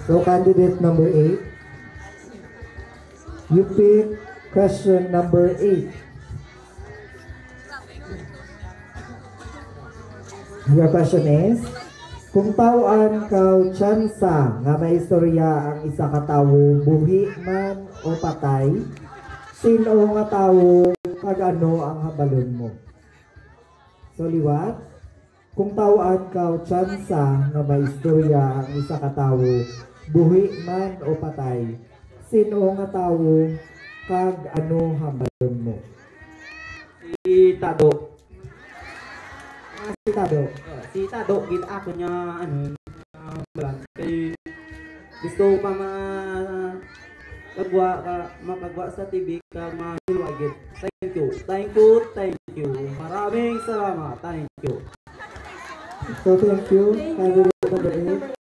So candidate number 8, you pick question number 8. Your question is, kung tawaan kaw tsansa nga may istorya ang isa ka tawo, buhi man o patay, sino nga tawo kag ano ang habalon mo? So liwat, kung tawaan kaw tsansa nga may istorya ang isa ka tawo, buhi man o patay, sino nga tawo kag ano habalon mo? Si Tado. Si Tado. Si Tado, kita ako niya, vlog. Kaya gusto pa makagwa sa TV ka mahilwagit. Thank you. Thank you. Thank you. Maraming salamat. Thank you. So thank you. Candidate number 8.